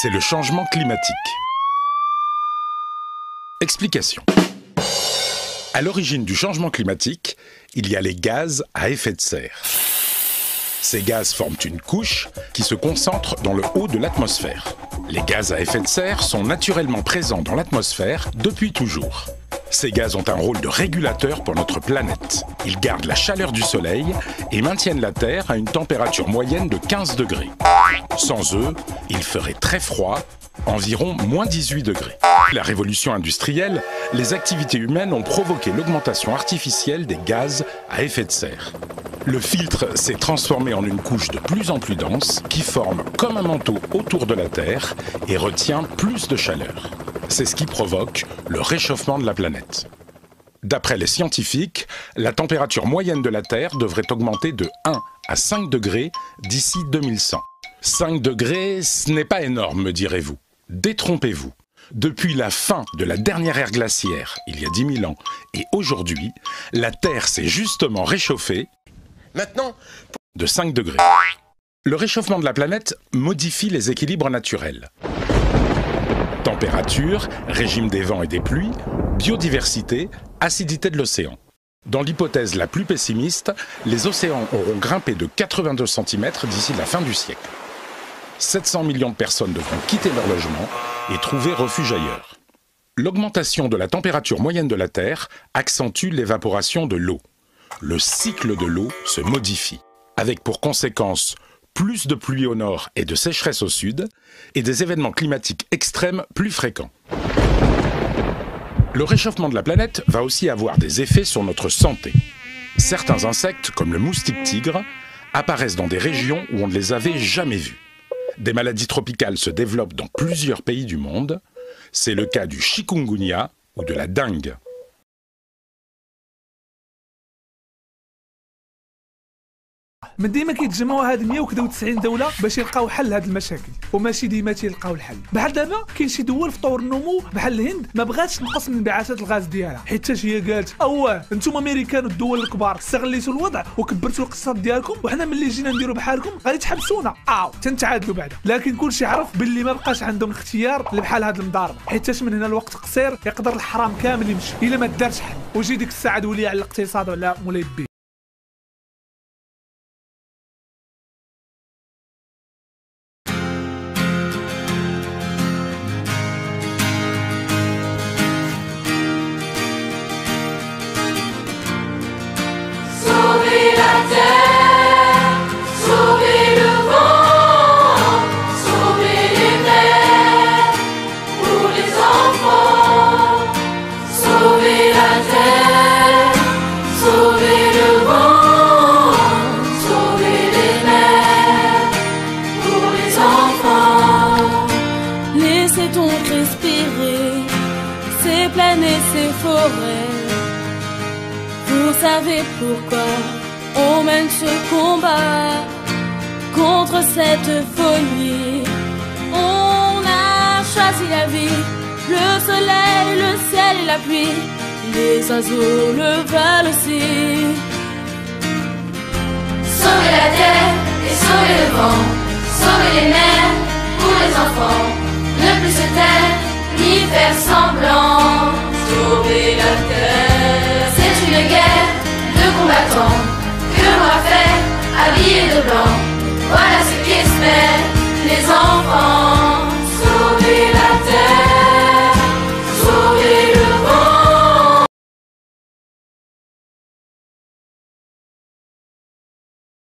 c'est le changement climatique. Explication. À l'origine du changement climatique, il y a les gaz à effet de serre. Ces gaz forment une couche qui se concentre dans le haut de l'atmosphère. Les gaz à effet de serre sont naturellement présents dans l'atmosphère depuis toujours. Ces gaz ont un rôle de régulateur pour notre planète. Ils gardent la chaleur du soleil et maintiennent la Terre à une température moyenne de 15 degrés. Sans eux, il ferait très froid, environ moins 18 degrés. La révolution industrielle, les activités humaines ont provoqué l'augmentation artificielle des gaz à effet de serre. Le filtre s'est transformé en une couche de plus en plus dense qui forme comme un manteau autour de la Terre et retient plus de chaleur. C'est ce qui provoque le réchauffement de la planète. D'après les scientifiques, la température moyenne de la Terre devrait augmenter de 1 à 5 degrés d'ici 2100. 5 degrés, ce n'est pas énorme, me direz-vous. Détrompez-vous. Depuis la fin de la dernière ère glaciaire, il y a 10 000 ans, et aujourd'hui, la Terre s'est justement réchauffée maintenant de 5 degrés. Le réchauffement de la planète modifie les équilibres naturels. Température, régime des vents et des pluies, biodiversité, acidité de l'océan. Dans l'hypothèse la plus pessimiste, les océans auront grimpé de 82 cm d'ici la fin du siècle. 700 millions de personnes devront quitter leur logement et trouver refuge ailleurs. L'augmentation de la température moyenne de la Terre accentue l'évaporation de l'eau. Le cycle de l'eau se modifie, avec pour conséquence plus de pluie au nord et de sécheresse au sud, et des événements climatiques extrêmes plus fréquents. Le réchauffement de la planète va aussi avoir des effets sur notre santé. Certains insectes, comme le moustique tigre, apparaissent dans des régions où on ne les avait jamais vus. Des maladies tropicales se développent dans plusieurs pays du monde. C'est le cas du chikungunya ou de la dengue. من ديما كيتجمعوا هاد 190 دوله باش يلقاو حل لهاد المشاكل وماشي ديما تيلقاو الحل. بحال دابا كاين شي دول في طور النمو بحال الهند ما بغاتش تنقص من انبعاثات الغاز ديالها حيت هي قالت انتم امريكان والدول الكبار استغليتوا الوضع وكبرتوا الاقتصاد ديالكم وحنا ملي جينا نديروا بحالكم غادي تحبسونا تنتعادلوا بعدا. لكن كلشي عرف باللي ما بقاش عندهم الاختيار اللي بحال هاد المضاربه حيت من هنا الوقت قصير يقدر الحرام كامل يمشي الا ما دارش حل وجي ديك الساعه دوليه على الاقتصاد ولا مولاي بي. Laissez donc respirer ces plaines et ces forêts. Vous savez pourquoi on mène ce combat contre cette folie. On a choisi la vie, le soleil, le ciel et la pluie. Les oiseaux le veulent aussi. Sauver la terre et sauver le vent, sauver les mers pour les enfants. Ne plus se taire, ni faire semblant. Sauver la terre, c'est une guerre de combattants que l'on va faire habillés de blanc.